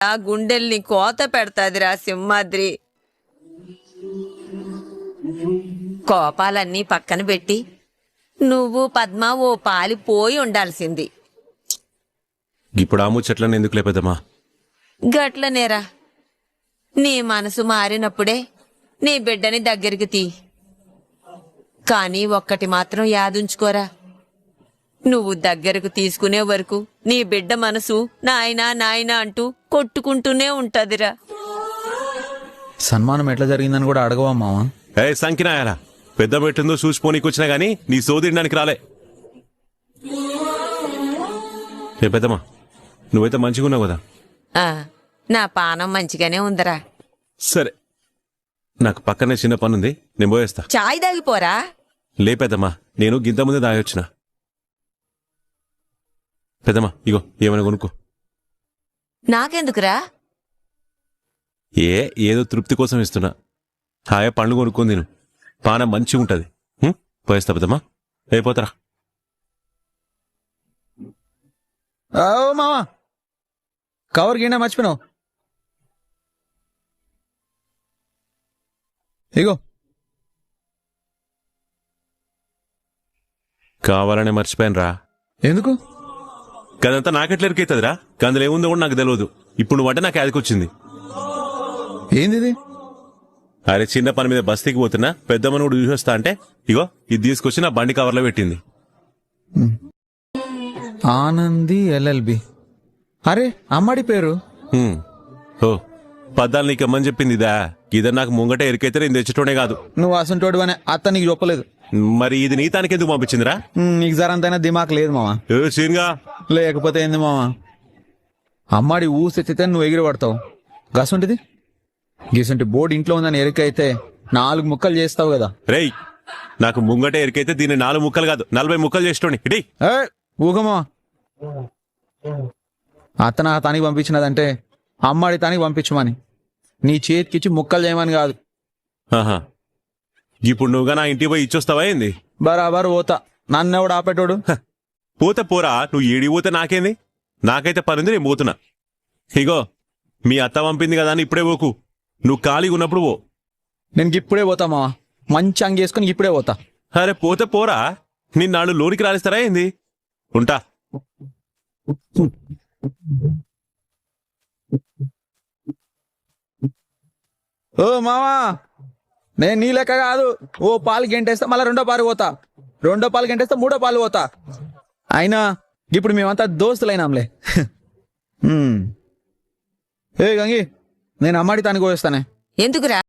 ఆ గుండెల్ని కోత పెడతాదిరా సింహాద్రి. కోపాలన్నీ పక్కన పెట్టి నువ్వు పద్మ ఓ పాలి పోయి ఉండాల్సింది. ఇప్పుడు ఆ ముచ్చట్లను ఎందుకు లేపేదమ్మా? గట్లనేరా, నీ మనసు మారినప్పుడే నీ బిడ్డని దగ్గరికి తీ. కానీ ఒక్కటి మాత్రం యాదుంచుకోరా, నువ్వు దగ్గరకు తీసుకునే వరకు నీ బిడ్డ మనసు నాయనా నాయనా అంటూ కొట్టుకుంటూనే ఉంటదిరా. సన్మానం ఎట్లా జరిగిందని కూడా అడగవా మావా? సంకినాయాలా పెద్ద పెట్టిందో చూసిపోనీకి వచ్చినా గానీ నీ సోదరిడానికి రాలే. పెద్దమ్మా, నువ్వైతే మంచిగా ఉన్నావు కదా? నా పానం మంచిగానే ఉందరా. సరే, నాకు పక్కనే చిన్న పనుంది, నేను పోయేస్తా. చాయ్ దాగిపోరా. లే పెద్దమ్మా, నేను గింత ముందే దాగొచ్చిన. పెద్దమ్మా ఇగో ఏమైనా కొనుక్కో. నాకెందుకురా? ఏదో తృప్తి కోసం ఇస్తున్నా. హాయ్ పండ్లు కొనుక్కొని తిను, పానం మంచిగా ఉంటది. పోయేస్తా పెద్దమ్మా, అయిపోతారా? మావా కవర్ గిన్నె మర్చిపోయినావు, ఇగో. కావాలనే మర్చిపోయాను రా. ఎందుకు? కదంతా నాకెట్లా ఎరికైతుందిరా? కందులో ఏముందో కూడా నాకు తెలియదు. ఇప్పుడు నువ్వు అంటే నాకు యాదకొచ్చింది. ఏంది? అరే చిన్న పని మీద బస్తీకి పోతున్నా, పెద్దమ్మను కూడా చూసొస్తా అంటే ఇగో ఇది తీసుకొచ్చి నా బండి కవర్లో పెట్టింది. ఆనంది LLB. అరే అమ్మడి పేరు. ఓ పద్దాలు నీకమ్మని చెప్పింది ఇదా? ఇదే నాకు ముంగట ఎరికైతే నేను తెచ్చటోనే కాదు. నువ్వు అసంటోడు అని అత్త నీకు చెప్పలేదు. మరి ఇది నీతానికి ఎందుకు పంపించిందిరా? నీకు జరంతైనా దిమాక్ లేదు మావా. సీన్గా లేకపోతే ఏంది మావా, అమ్మాడి ఊసెత్తితే నువ్వు ఎగిరి పడతావు. గసంటిది గీసంటి బోర్డు ఇంట్లో ఉందని ఎరికైతే 4 ముక్కలు చేస్తావు కదా. రేయ్, నాకు ముంగట ఎరికైతే దీన్ని 4 ముక్కలు కాదు 40 ముక్కలు చేసేటోని. ఇటీ ఊగమా. అత్త నా తానికి పంపించినదంటే అమ్మాడి తానికి పంపించమని, నీ చేతికిచ్చి ముక్కలు చేయమని కాదు. ఆహా, ఇప్పుడు నువ్వుగా నా ఇంటికి పోయి ఇచ్చొస్తావా ఏంది? బరాబర్ పోతా, నన్నెవడు ఆపేటోడు? పోతే పోరా, నువ్వు ఏడి పోతే నాకేంది? నాకైతే పనుంది, నేను పోతున్నా. ఇగో మీ అత్త పంపింది కదా అని ఇప్పుడే పోకు, నువ్వు ఖాళీగా ఉన్నప్పుడు పో. నేను ఇప్పుడే పోతా మావా, మంచి అంగేసుకుని ఇప్పుడే పోతా. అరే పోతే పోరా, నిన్నాళ్ళు లోనికి రాలిస్తారా ఏంది? ఉంటా. ఓ మావా, నేను నీ లెక్క కాదు. ఓ పాలు గంటేస్తా మళ్ళీ 2వ పాలు పోతా, 2వ పాలు గంటేస్తా 3వ పాలు పోతా. అయినా ఇప్పుడు మేమంతా దోస్తులైనాంలే. ఏ గంగి, నేను అమ్మాడి తానికి పోయిస్తానే. ఎందుకురా?